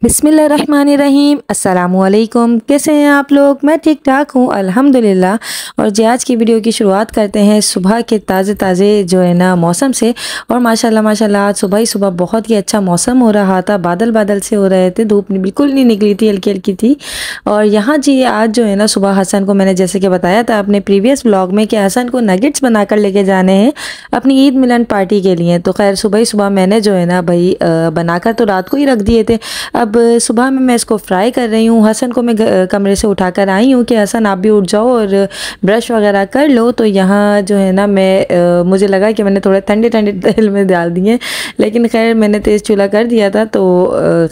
बिस्मिल्लाहिर्रहमानिर्रहीम। अस्सलामुअलैकुम। कैसे हैं आप लोग? मैं ठीक ठाक हूँ अल्हम्दुलिल्लाह। और जी आज की वीडियो की शुरुआत करते हैं सुबह के ताज़े ताज़े जो है ना मौसम से। और माशाल्लाह माशाल्लाह आज सुबह ही सुबह बहुत ही अच्छा मौसम हो रहा था, बादल बादल से हो रहे थे, धूप बिल्कुल नहीं निकली थी, हल्की हल्की थी। और यहाँ जी आज जो है ना सुबह हसन को मैंने जैसे कि बताया था अपने प्रीवियस व्लॉग में कि हसन को नगेट्स बनाकर लेके जाने हैं अपनी ईद मिलन पार्टी के लिए। तो खैर सुबह ही सुबह मैंने जो है ना भाई बनाकर तो रात को ही रख दिए थे। अब सुबह में मैं इसको फ्राई कर रही हूँ। हसन को मैं कमरे से उठाकर आई हूँ कि हसन आप भी उठ जाओ और ब्रश वगैरह कर लो। तो यहाँ जो है ना मैं मुझे लगा कि मैंने थोड़े ठंडे ठंडे तेल में डाल दिए, लेकिन खैर मैंने तेज़ चूल्हा कर दिया था। तो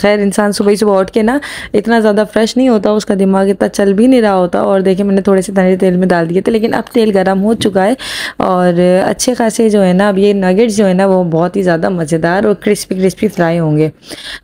खैर इंसान सुबह ही सुबह उठ के ना इतना ज़्यादा फ्रेश नहीं होता, उसका दिमाग इतना चल भी नहीं रहा होता। और देखिए मैंने थोड़े से ठंडे तेल में डाल दिए थे, लेकिन अब तेल गर्म हो चुका है और अच्छे खासे जो है ना अब ये नगेट्स जो है ना वो बहुत ही ज़्यादा मज़ेदार और क्रिस्पी क्रिस्पी फ्राई होंगे।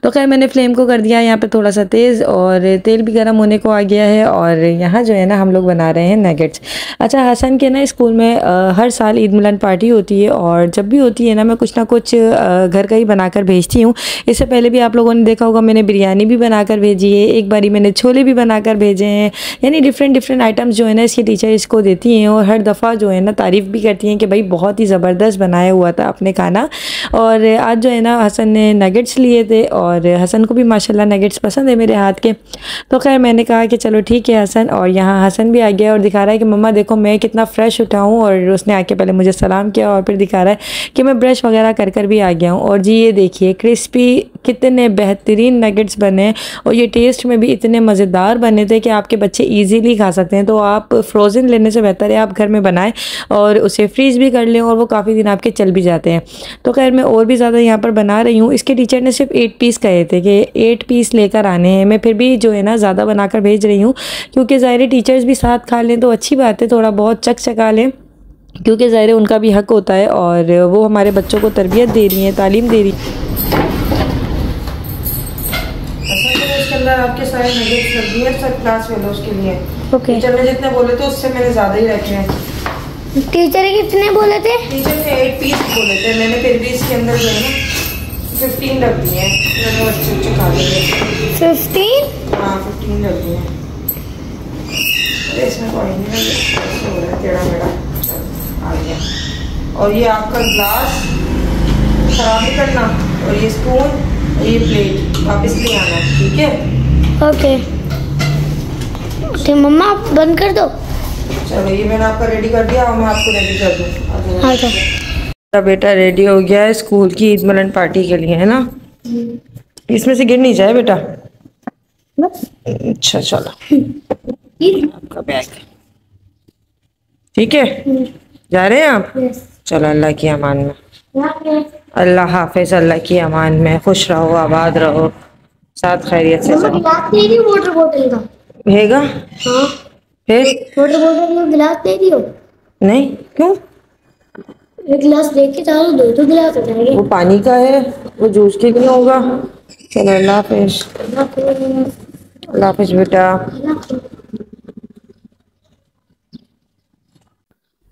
तो खैर मैंने फ्लेम को कर दिया यहाँ पे थोड़ा सा तेज़ और तेल भी गर्म होने को आ गया है। और यहाँ जो है ना हम लोग बना रहे हैं नगेट्स। अच्छा हसन के ना स्कूल में हर साल ईद मिलन पार्टी होती है और जब भी होती है ना मैं कुछ ना कुछ घर का ही बनाकर भेजती हूँ। इससे पहले भी आप लोगों ने देखा होगा मैंने बिरयानी भी बनाकर भेजी है, एक बारी मैंने छोले भी बनाकर भेजे हैं। यानी डिफरेंट डिफरेंट आइटम्स जो है ना इसकी टीचर इसको देती हैं और हर दफ़ा जो है ना तारीफ़ भी करती हैं कि भाई बहुत ही ज़बरदस्त बनाया हुआ था आपने खाना। और आज जो है ना हसन ने नगेट्स लिए थे और हसन को भी माशाल्लाह नगेट्स पसंद है मेरे हाथ के। तो खैर मैंने कहा कि चलो ठीक है हसन। और यहाँ हसन भी आ गया और दिखा रहा है कि मम्मा देखो मैं कितना फ़्रेश उठा हूँ। और उसने आके पहले मुझे सलाम किया और फिर दिखा रहा है कि मैं ब्रश वगैरह कर कर भी आ गया हूँ। और जी ये देखिए क्रिस्पी कितने बेहतरीन नगेट्स बने और ये टेस्ट में भी इतने मज़ेदार बने थे कि आपके बच्चे ईजीली खा सकते हैं। तो आप फ्रोज़न लेने से बेहतर है आप घर में बनाएं और उसे फ्रीज़ भी कर लें और वो काफ़ी दिन आपके चल भी जाते हैं। तो खैर मैं और भी ज़्यादा यहाँ पर बना रही हूँ। इसके टीचर ने सिर्फ 8 पीस कहे थे कि 8 पीस लेकर आने हैं, मैं फिर भी जो है ना ज़्यादा बनाकर भेज रही हूँ क्योंकि ज़ाहिर टीचर्स भी साथ खा लें तो अच्छी बात है, थोड़ा बहुत चका लें क्योंकि ज़ाहिर उनका भी हक होता है और वो हमारे बच्चों को तरबियत दे रही हैं, तालीम दे रही हैं। इसके अंदर आपके सारे नगेट्स रख दिए सब क्लास फेलोज के लिए। ओके टीचर ने जितने बोले थे उससे मैंने ज़्यादा ही रखे हैं। टीचर कितने बोले थे? टीचर ने 8 पीस बोले थे, मैंने फिर भी इसके अंदर जो है ना 15 रख दिए हैं। अच्छे खा लेंगे 15? हाँ 15 रख दिए हैं। इसमें कोई नहीं हो रहा है टेढ़ा मेढ़ा आ गया। और ये आपका ग्लास खराब नहीं करना और ये स्पून और ये प्लेट वापस ले आना, ठीक है? ओके तो मम्मा आप बंद कर दो। चलो ये मैंने आपका रेडी कर दिया और मैं आपको रेडी कर दूँ। अच्छा बेटा रेडी हो गया है स्कूल की ईद मिलन पार्टी के लिए, है ना? इसमें से गिर नहीं जाए बेटा। अच्छा चलो आपका बैग, ठीक है? जा रहे हैं आप? चलो अल्लाह की अमान में। अल्लाह हाफिज, अल्लाह की अमान में खुश रहो आबाद रहो साथ खैरियत से चलो। वाटर बोतल का भेगा? हाँ फिर वाटर बोतल का गिलास दे दियो। नहीं क्यों? एक गिलास देख के चाहो दो गिलास हो जाएंगे। वो पानी का है, वो जूस के लिए होगा। चलो अल्लाह हाफिज। अल्लाह हाफिज बेटा।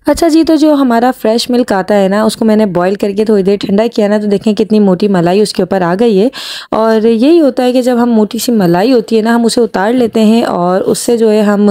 अच्छा जी तो जो हमारा फ्रेश मिल्क आता है ना उसको मैंने बॉईल करके थोड़ी देर ठंडा किया ना, तो देखें कितनी मोटी मलाई उसके ऊपर आ गई है। और यही होता है कि जब हम मोटी सी मलाई होती है ना हम उसे उतार लेते हैं और उससे जो है हम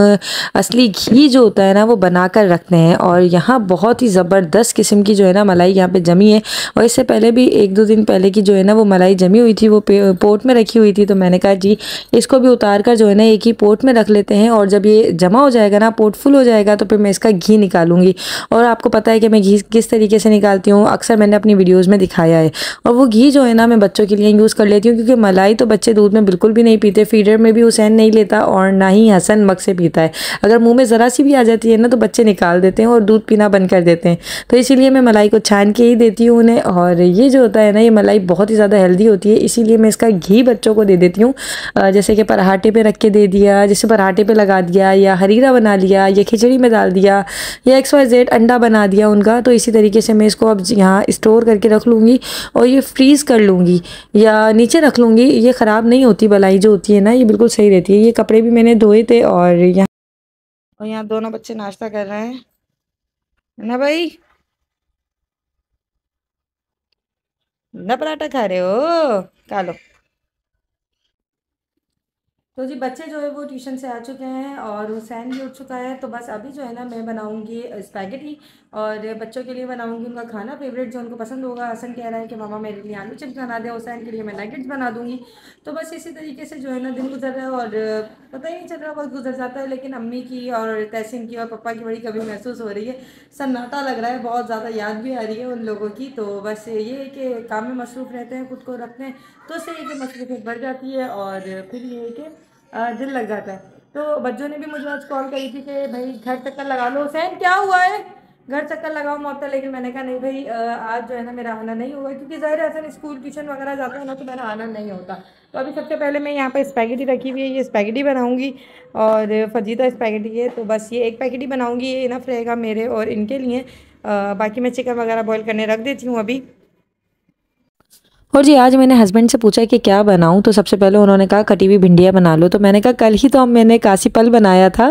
असली घी जो होता है ना वो बना कर रखते हैं। और यहाँ बहुत ही ज़बरदस्त किस्म की जो है ना मलाई यहाँ पे जमी है। और इससे पहले भी 1-2 दिन पहले की जो है ना वो मलाई जमी हुई थी, वो पोट में रखी हुई थी। तो मैंने कहा जी इसको भी उतार कर जो है ना एक ही पोट में रख लेते हैं और जब ये जमा हो जाएगा ना पोट फुल हो जाएगा तो फिर मैं इसका घी निकालूंगी। और आपको पता है कि मैं घी किस तरीके से निकालती हूँ, अक्सर मैंने अपनी वीडियोस में दिखाया है। और वो घी जो है ना मैं बच्चों के लिए यूज़ कर लेती हूँ क्योंकि मलाई तो बच्चे दूध में बिल्कुल भी नहीं पीते, फीडर में भी हुसैन नहीं लेता और ना ही हसन मग से पीता है। अगर मुंह में ज़रा सी भी आ जाती है ना तो बच्चे निकाल देते हैं और दूध पीना बंद कर देते हैं। तो इसीलिए मैं मलाई को छान के ही देती हूँ उन्हें। और ये जो होता है ना ये मलाई बहुत ही ज़्यादा हेल्दी होती है, इसीलिए मैं इसका घी बच्चों को दे देती हूँ। जैसे कि पराठे पे रख के दे दिया, जैसे पराठे पे लगा दिया या हरीरा बना लिया या खिचड़ी में डाल दिया या XYZ अंडा बना दिया उनका। तो इसी तरीके से मैं इसको अब यहाँ स्टोर करके रख लूँगी और ये फ्रीज़ कर लूँगी या नीचे रख लूँगी। ये ख़राब नहीं होती, मलाई जो होती है ना ये बिल्कुल सही रहती है। ये कपड़े भी मैंने धोए थे और यहाँ दोनों बच्चे नाश्ता कर रहे हैं, है ना भाई? ना पराठा खा रहे हो? खा लो। तो जी बच्चे जो है वो ट्यूशन से आ चुके हैं और हुसैन भी उठ चुका है। तो बस अभी जो है ना मैं बनाऊंगी स्पैगेटी और बच्चों के लिए बनाऊंगी उनका खाना फेवरेट जो उनको पसंद होगा। हसन कह रहा है कि मामा मेरे लिए आलू चिप्स बना दे, हुसैन के लिए मैं नगेट्स बना दूंगी। तो बस इसी तरीके से जो है ना दिन गुजर रहा है और पता ही नहीं चल रहा, वक्त गुजर जाता है। लेकिन अम्मी की और तहसीन की और पापा की बड़ी कमी महसूस हो रही है, सन्नाटा लग रहा है, बहुत ज़्यादा याद भी आ रही है उन लोगों की। तो बस ये है कि काम में मसरूफ़ रहते हैं, खुद को रखते हैं तो उससे ये कि मसरूफियत बढ़ जाती है और फिर ये है कि दिल लग जाता है। तो बच्चों ने भी मुझे आज कॉल करी थी कि भाई घर चक्कर लगा लो। हुसैन क्या हुआ है, घर चक्कर लगाओ मोहत्ता। लेकिन मैंने कहा नहीं भाई, आज जो है ना मेरा आना नहीं होगा क्योंकि ज़ाहिर है स्कूल ट्यूशन वगैरह जाता है ना तो मेरा आना नहीं होता। तो अभी सबसे पहले मैं यहाँ पर स्पैगेटी रखी हुई है, ये स्पैगेटी बनाऊँगी और फजीता स्पैगेटी है। तो बस ये एक पैकेट ही बनाऊँगी, ये इनफ रहेगा मेरे और इनके लिए। बाकी मैं चिकन वगैरह बॉईल करने रख देती हूँ अभी। और जी आज मैंने हस्बैंड से पूछा कि क्या बनाऊं, तो सबसे पहले उन्होंने कहा कटी हुई भिंडियाँ बना लो। तो मैंने कहा कल ही तो मैंने कासी पल बनाया था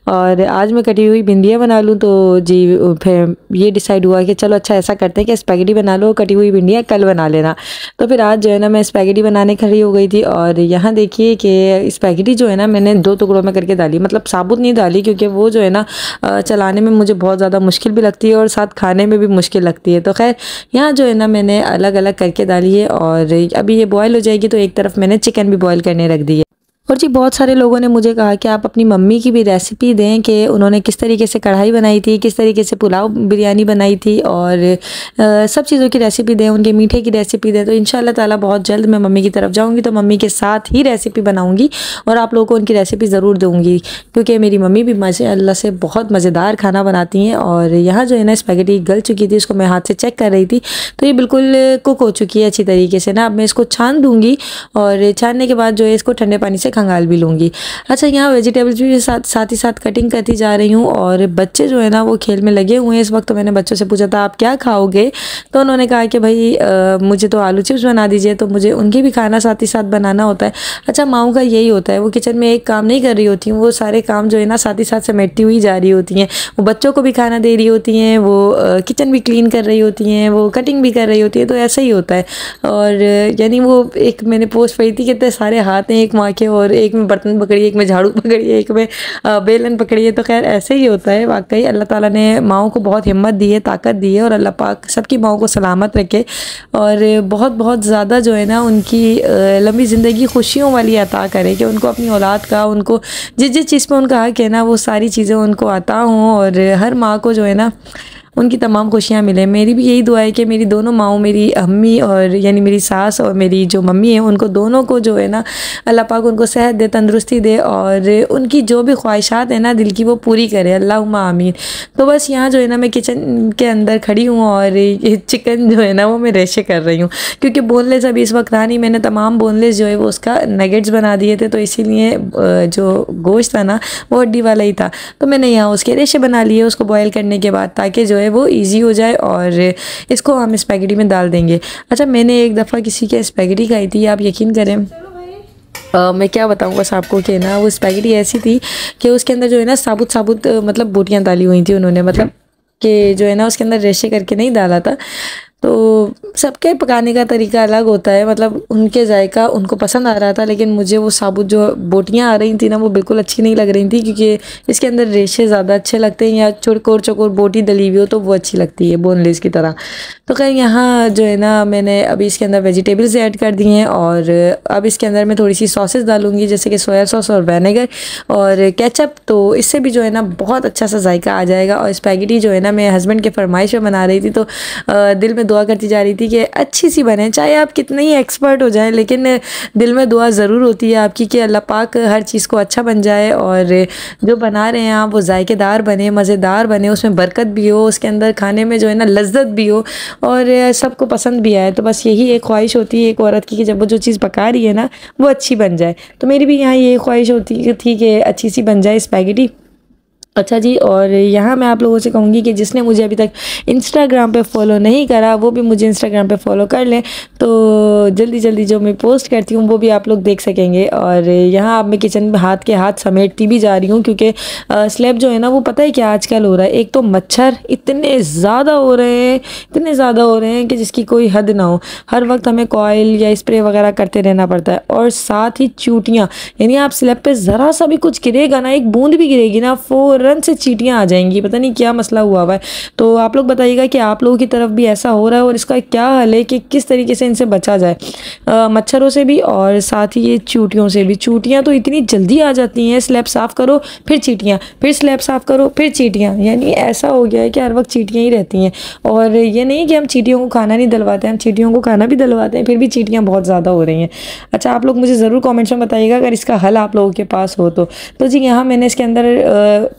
और आज मैं कटी हुई भिंडियाँ बना लूं। तो जी फिर ये डिसाइड हुआ कि चलो अच्छा ऐसा करते हैं कि स्पैगेटी बना लो, कटी हुई भिंडियाँ कल बना लेना। तो फिर आज जो है ना मैं स्पैगेटी बनाने खड़ी हो गई थी और यहाँ देखिए कि स्पैगेटी जो है ना मैंने 2 टुकड़ों में करके डाली, मतलब साबुत नहीं डाली क्योंकि वो जो है ना चलाने में मुझे बहुत ज़्यादा मुश्किल भी लगती है और साथ खाने में भी मुश्किल लगती है। तो खैर यहाँ जो है ना मैंने अलग अलग करके डाली है और अभी ये बॉयल हो जाएगी तो एक तरफ मैंने चिकन भी बॉयल करने रख दी है। और जी बहुत सारे लोगों ने मुझे कहा कि आप अपनी मम्मी की भी रेसिपी दें कि उन्होंने किस तरीके से कढ़ाई बनाई थी, किस तरीके से पुलाव बिरयानी बनाई थी और सब चीज़ों की रेसिपी दें, उनके मीठे की रेसिपी दें। तो इंशाल्लाह ताला बहुत जल्द मैं मम्मी की तरफ जाऊंगी तो मम्मी के साथ ही रेसिपी बनाऊंगी और आप लोगों को उनकी रेसिपी ज़रूर दूंगी क्योंकि मेरी मम्मी भी माशाअल्लाह से बहुत मज़ेदार खाना बनाती हैं। और यहाँ जो है ना स्पैगेटी गल चुकी थी, उसको मैं हाथ से चेक कर रही थी तो ये बिल्कुल कुक हो चुकी है अच्छी तरीके से ना। अब मैं इसको छान दूँगी और छानने के बाद जो है इसको ठंडे पानी से खंगाल भी लूँगी। अच्छा यहाँ वेजिटेबल्स भी साथ ही साथ कटिंग करती जा रही हूँ और बच्चे जो है ना वो खेल में लगे हुए हैं इस वक्त। तो मैंने बच्चों से पूछा था आप क्या खाओगे, तो उन्होंने कहा कि भाई मुझे तो आलू चिप्स बना दीजिए। तो मुझे उनके भी खाना साथ ही साथ बनाना होता है। अच्छा माओं का यही होता है, वो किचन में एक काम नहीं कर रही होती हैं, वो सारे काम जो है ना साथ ही साथ समेटती हुई जा रही होती हैं। वो बच्चों को भी खाना दे रही होती हैं, वो किचन भी क्लीन कर रही होती हैं, वो कटिंग भी कर रही होती है। तो ऐसा ही होता है। और यानी वो एक मैंने पोस्ट पढ़ी थी कि इतने सारे हाथ हैं एक माँ के, और एक में बर्तन पकड़ी है, एक में झाड़ू पकड़ी है, एक में बेलन पकड़ी है। तो खैर ऐसे ही होता है। वाकई अल्लाह ताला ने माओं को बहुत हिम्मत दी है, ताकत दी है और अल्लाह पाक सबकी माओं को सलामत रखे और बहुत बहुत ज़्यादा जो है ना उनकी लंबी ज़िंदगी खुशियों वाली अता करे कि उनको अपनी औलाद का, उनको जिस जिस चीज़ में उनका हक है ना वो सारी चीज़ें उनको अता हों और हर माँ को जो है ना उनकी तमाम खुशियाँ मिले। मेरी भी यही दुआ है कि मेरी दोनों माँओं, मेरी अम्मी और यानी मेरी सास और मेरी जो मम्मी है, उनको दोनों को जो है ना अल्लाह पाक उनको सेहत दे, तंदुरुस्ती दे और उनकी जो भी ख्वाहिशात है ना दिल की वो पूरी करे, अल्लाहुम्मा आमीन। तो बस यहाँ जो है ना मैं किचन के अंदर खड़ी हूँ और ये चिकन जो है ना वो मैं रेशे कर रही हूँ क्योंकि बोनलेस अभी इस वक्त रहा नहीं। मैंने तमाम बोनलेस जो है वो उसका नगेट्स बना दिए थे, तो इसीलिए जो गोश्त था ना वो हड्डी वाला ही था। तो मैंने यहाँ उसके रेशे बना लिए उसको बॉयल करने के बाद, ताकि जो है वो इजी हो जाए और इसको हम स्पैगेटी में डाल देंगे। अच्छा मैंने एक दफ़ा किसी के स्पैगेटी खाई थी, आप यकीन करें मैं क्या बताऊँ बस आपको कि ना वो स्पैगेटी ऐसी थी कि उसके अंदर जो है ना साबुत साबुत मतलब बोटियाँ डाली हुई थी उन्होंने, मतलब कि जो है ना उसके अंदर रेशे करके नहीं डाला था। तो सबके पकाने का तरीका अलग होता है, मतलब उनके जायका उनको पसंद आ रहा था, लेकिन मुझे वो साबुत जो बोटियाँ आ रही थी ना वो बिल्कुल अच्छी नहीं लग रही थी क्योंकि इसके अंदर रेशे ज़्यादा अच्छे लगते हैं या चौकोर चौकोर बोटी डली हुई हो तो वो अच्छी लगती है बोनलेस की तरह। तो खैर यहाँ जो है ना मैंने अभी इसके अंदर वेजिटेबल्स ऐड कर दी हैं और अब इसके अंदर मैं थोड़ी सी सॉसेस डालूँगी जैसे कि सोया सॉस और विनेगर और केचप। तो इससे भी जो है ना बहुत अच्छा सा जायका आ जाएगा। और स्पैगेटी जो है ना मैं हस्बैंड के फरमाइश में बना रही थी तो दिल में दुआ करती जा रही थी कि अच्छी सी बने, चाहे आप कितने ही एक्सपर्ट हो जाए लेकिन दिल में दुआ ज़रूर होती है आपकी कि अल्लाह पाक हर चीज़ को अच्छा बन जाए और जो बना रहे हैं आप वो जायकेदार बने, मज़ेदार बने, उसमें बरकत भी हो, उसके अंदर खाने में जो है ना लज्जत भी हो और सबको पसंद भी आए। तो बस यही एक ख्वाहिश होती है एक औरत की कि जब वो जो चीज़ पका रही है ना वो अच्छी बन जाए। तो मेरी भी यहाँ ये ख्वाहिश होती थी कि अच्छी सी बन जाए स्पैगेटी। अच्छा जी, और यहाँ मैं आप लोगों से कहूँगी कि जिसने मुझे अभी तक इंस्टाग्राम पे फॉलो नहीं करा वो भी मुझे इंस्टाग्राम पे फॉलो कर लें। तो जल्दी जल्दी जो मैं पोस्ट करती हूँ वो भी आप लोग देख सकेंगे। और यहाँ अब मैं किचन में हाथ समेटती भी जा रही हूँ, क्योंकि स्लैब जो है ना वो पता है क्या आजकल हो रहा है, एक तो मच्छर इतने ज़्यादा हो रहे हैं, इतने ज़्यादा हो रहे हैं कि जिसकी कोई हद ना हो। हर वक्त हमें कॉयल या स्प्रे वगैरह करते रहना पड़ता है। और साथ ही चींटियाँ, यानी आप स्लैब पे ज़रा सा भी कुछ गिरेगा ना, एक बूंद भी गिरेगी ना, फ़ौरन से चींटियाँ आ जाएंगी। पता नहीं क्या मसला हुआ है। तो आप लोग बताइएगा कि आप लोगों की तरफ भी ऐसा हो रहा है और इसका क्या हल है कि किस तरीके से इनसे बचा जाए, मच्छरों से भी और साथ ही ये चींटियों से भी। चींटियाँ तो इतनी जल्दी आ जाती हैं, स्लैब साफ़ करो फिर चींटियाँ, फिर स्लैब साफ़ करो फिर चींटियाँ, यानी ऐसा हो गया है कि हर वक्त चींटियाँ ही रहती हैं। और ये नहीं कि हम चींटियों को खाना नहीं दिलवाते, हम चींटियों को खाना भी दिलवाते हैं, फिर भी चींटियाँ बहुत ज़्यादा हो रही हैं। अच्छा, आप लोग मुझे ज़रूर कमेंट्स में बताइएगा अगर इसका हल आप लोगों के पास हो तो जी यहाँ मैंने इसके अंदर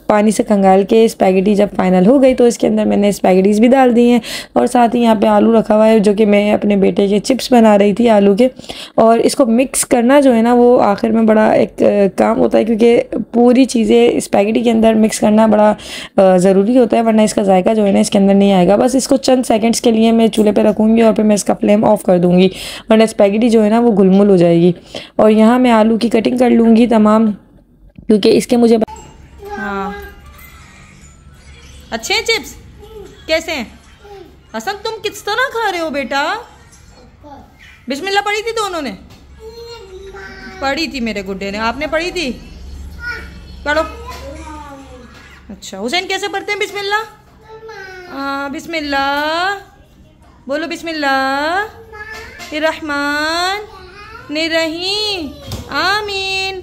पानी से खंगाल के स्पैगेटी जब फाइनल हो गई तो इसके अंदर मैंने स्पैगेटीज़ भी डाल दी हैं। और साथ ही यहाँ पे आलू रखा हुआ है जो कि मैं अपने बेटे के चिप्स बना रही थी आलू के। और इसको मिक्स करना जो है ना वो आखिर में बड़ा एक काम होता है, क्योंकि पूरी चीज़ें स्पैगेटी के अंदर मिक्स करना बड़ा ज़रूरी होता है, वरना इसका जायका जो है ना इसके अंदर नहीं आएगा। बस इसको चंद सेकंड्स के लिए मैं चूल्हे पे रखूँगी और फिर मैं इसका फ्लेम ऑफ कर दूँगी, वरना स्पैगेटी जो है ना वो गुलमुल हो जाएगी। और यहाँ मैं आलू की कटिंग कर लूँगी तमाम, क्योंकि इसके मुझे हाँ अच्छे हैं चिप्स, कैसे हैं हसन? तुम किस तरह खा रहे हो बेटा? बिस्मिल्लाह पढ़ी थी दोनों ने? पढ़ी थी मेरे गुड्डे ने, आपने पढ़ी थी? पढ़ो। अच्छा हुसैन कैसे पढ़ते हैं बिस्मिल्लाह? बिस्मिल्लाह बोलो, बिस्मिल्लाह रहमान निरहीम आमीन।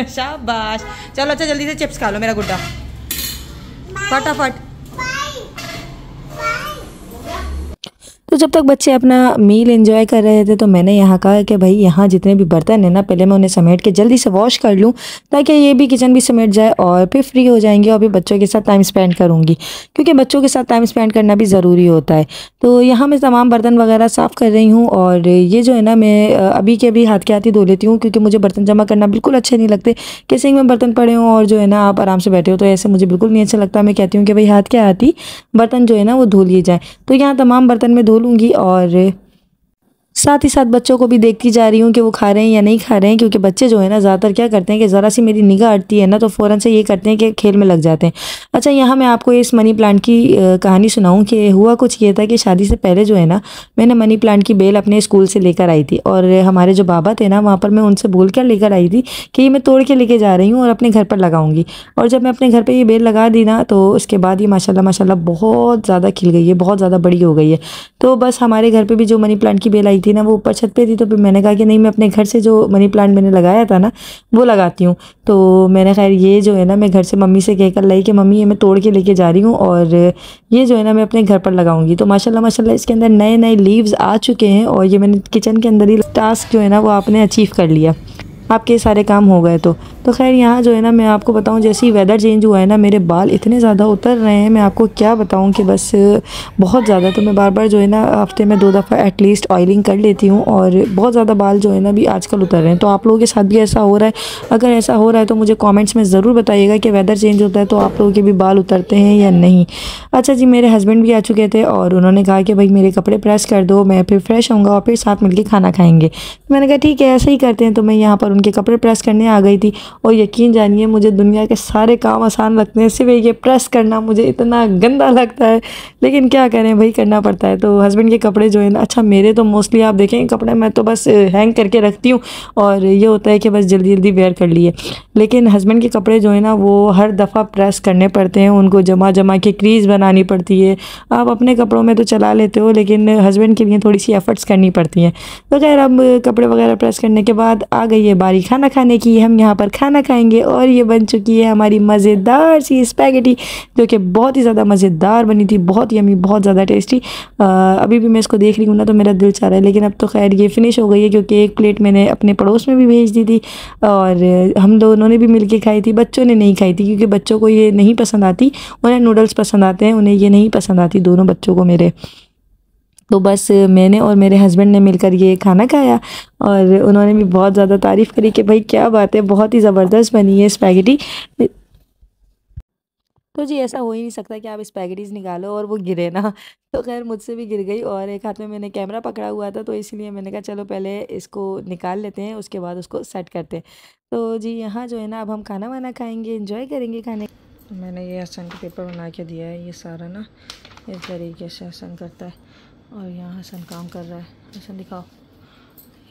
शाबाश। चलो अच्छा जल्दी से चिप्स खा लो मेरा गुड्डा, फटाफट। तो जब तक बच्चे अपना मील एंजॉय कर रहे थे तो मैंने यहाँ कहा कि भाई यहाँ जितने भी बर्तन हैं ना पहले मैं उन्हें समेट के जल्दी से वॉश कर लूँ, ताकि ये भी किचन भी समेट जाए और फिर फ्री हो जाएंगे और फिर बच्चों के साथ टाइम स्पेंड करूँगी, क्योंकि बच्चों के साथ टाइम स्पेंड करना भी ज़रूरी होता है। तो यहाँ मैं तमाम बर्तन वगैरह साफ़ कर रही हूँ। और ये जो है ना मैं अभी के अभी हाथ के हाथ ही धो लेती हूँ, क्योंकि मुझे बर्तन जमा करना बिल्कुल अच्छे नहीं लगते कि सिंक में बर्तन पड़े हों और जो है ना आप आराम से बैठे हो, तो ऐसे मुझे बिल्कुल नहीं अच्छा लगता। मैं कहती हूँ कि भाई हाथ के हाथ ही बर्तन जो है ना वो धो लिए जाए। तो यहाँ तमाम बर्तन में धो लूँगी और साथ ही साथ बच्चों को भी देखती जा रही हूँ कि वो खा रहे हैं या नहीं खा रहे हैं, क्योंकि बच्चे जो है ना ज़्यादातर क्या करते हैं कि ज़रा सी मेरी निगाह हटती है ना तो फ़ौरन से ये करते हैं कि खेल में लग जाते हैं। अच्छा, यहाँ मैं आपको इस मनी प्लांट की कहानी सुनाऊँ कि हुआ कुछ ये था कि शादी से पहले जो है ना मैंने मनी प्लांट की बेल अपने स्कूल से लेकर आई थी। और हमारे जो बाबा थे ना वहाँ पर मैं उनसे बोल कर लेकर आई थी कि ये मैं तोड़ के लेके जा रही हूँ और अपने घर पर लगाऊंगी। और जब मैं अपने घर पर ये बेल लगा दी ना तो उसके बाद ये माशाल्लाह माशाल्लाह बहुत ज़्यादा खिल गई है, बहुत ज़्यादा बड़ी हो गई है। तो बस हमारे घर पर भी जो मनी प्लांट की बेल आई थी ना वो ऊपर छत पे थी, तो फिर मैंने कहा कि नहीं मैं अपने घर से जो मनी प्लांट मैंने लगाया था ना वो लगाती हूँ। तो मैंने खैर ये जो है ना मैं घर से मम्मी से कहकर लाई कि मम्मी ये मैं तोड़ के लेके जा रही हूँ और ये जो है ना मैं अपने घर पर लगाऊंगी। तो माशाल्लाह माशाल्लाह इसके अंदर नए नए लीव्स आ चुके हैं और ये मैंने किचन के अंदर ही टास्क जो है ना वो आपने अचीव कर लिया, आपके सारे काम हो गए। तो खैर यहाँ जो है ना मैं आपको बताऊँ जैसे ही वेदर चेंज हुआ है ना मेरे बाल इतने ज़्यादा उतर रहे हैं, मैं आपको क्या बताऊँ कि बस बहुत ज़्यादा। तो मैं बार बार जो है ना हफ्ते में 2 दफ़ा एटलीस्ट ऑयलिंग कर लेती हूँ और बहुत ज़्यादा बाल जो है ना भी आजकल उतर रहे हैं। तो आप लोगों के साथ भी ऐसा हो रहा है? अगर ऐसा हो रहा है तो मुझे कॉमेंट्स में ज़रूर बताइएगा कि वेदर चेंज होता है तो आप लोगों के भी बाल उतरते हैं या नहीं। अच्छा जी, मेरे हस्बैंड भी आ चुके थे और उन्होंने कहा कि भाई मेरे कपड़े प्रेस कर दो, मैं फिर फ्रेश होऊंगा और फिर साथ मिलके खाना खाएंगे। मैंने कहा ठीक है ऐसे ही करते हैं। तो मैं यहाँ पर उनके कपड़े प्रेस करने आ गई थी और यकीन जानिए मुझे दुनिया के सारे काम आसान लगते हैं, सिर्फ ये प्रेस करना मुझे इतना गंदा लगता है, लेकिन क्या करें भाई करना पड़ता है। तो हस्बैंड के कपड़े जो है ना, अच्छा मेरे तो मोस्टली आप देखें कपड़े मैं तो बस हैंग करके रखती हूँ और ये होता है कि बस जल्दी जल्दी वेयर कर लिए, लेकिन हस्बैंड के कपड़े जो है ना वो हर दफ़ा प्रेस करने पड़ते हैं, उनको जमा जमा के क्रीज़ बनानी पड़ती है। आप अपने कपड़ों में तो चला लेते हो लेकिन हस्बैंड के लिए थोड़ी सी एफ़र्ट्स करनी पड़ती हैं। तो खैर अब कपड़े वगैरह प्रेस करने के बाद आ गई है बारी खाना खाने की। हम यहाँ पर खाना खाएंगे और ये बन चुकी है हमारी मज़ेदार सी स्पैगेटी, जो कि बहुत ही ज़्यादा मज़ेदार बनी थी, बहुत यमी, बहुत ज़्यादा टेस्टी। अभी भी मैं इसको देख रही हूँ ना तो मेरा दिल चाह रहा है, लेकिन अब तो खैर ये फ़िनिश हो गई है क्योंकि एक प्लेट मैंने अपने पड़ोस में भी भेज दी थी और हम दोनों ने भी मिल के खाई थी। बच्चों ने नहीं खाई थी क्योंकि बच्चों को ये नहीं पसंद आती, उन्हें नूडल्स पसंद आते हैं, उन्हें ये नहीं पसंद आती, दोनों बच्चों को मेरे। तो बस मैंने और मेरे हस्बैंड ने मिलकर ये खाना खाया और उन्होंने भी बहुत ज़्यादा तारीफ़ करी कि भाई क्या बात है, बहुत ही ज़बरदस्त बनी है स्पैगेटी। तो जी ऐसा हो ही नहीं सकता कि आप स्पैगेटीज निकालो और वो गिरे ना। तो खैर मुझसे भी गिर गई और एक हाथ में मैंने कैमरा पकड़ा हुआ था, तो इसलिए मैंने कहा चलो पहले इसको निकाल लेते हैं, उसके बाद उसको सेट करते हैं। तो जी यहाँ जो है ना अब हम खाना वाना खाएंगे, इंजॉय करेंगे खाने। तो मैंने ये हसन का पेपर बना के दिया है, ये सारा ना इस तरीके से हसन करता है और यहाँ हसन काम कर रहा है। हसन दिखाओ,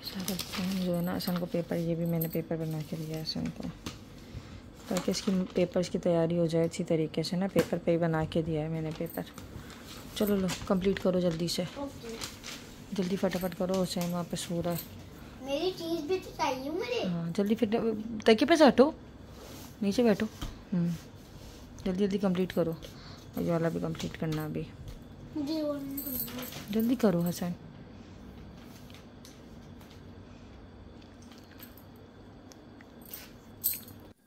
सारा जो है ना हसन को पेपर, ये भी मैंने पेपर बना के दिया है हसन को, ताकि इसकी पेपर्स की तैयारी हो जाए अच्छी तरीके से ना। पेपर पे ही बना के दिया है मैंने पेपर। चलो लो कंप्लीट करो जल्दी से, जल्दी फटाफट करो। हुसैन वहाँ पे सो रहा है। मेरी चीज भी तो चाहिए मुझे। हाँ जल्दी, फिर तकिए पे से हटो, नीचे बैठो। जल्दी जल्दी कंप्लीट करो, और ये वाला भी कंप्लीट करना अभी। मुझे और नहीं करना। जल्दी करो हसन।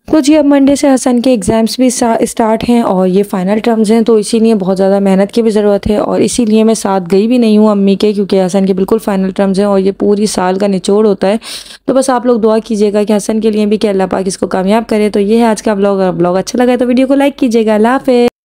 तो जी अब मंडे से हसन के एग्ज़ाम्स भी स्टार्ट हैं और ये फ़ाइनल टर्म्स हैं, तो इसीलिए बहुत ज़्यादा मेहनत की भी ज़रूरत है और इसीलिए मैं साथ गई भी नहीं हूँ अम्मी के, क्योंकि हसन के बिल्कुल फ़ाइनल टर्म्स हैं और ये पूरी साल का निचोड़ होता है। तो बस आप लोग दुआ कीजिएगा कि हसन के लिए भी कि अल्लाह पाक इसको कामयाब करे। तो ये है आज का ब्लॉग। अच्छा लगा तो वीडियो को लाइक कीजिएगा। अल्लाह हाफ़िज़।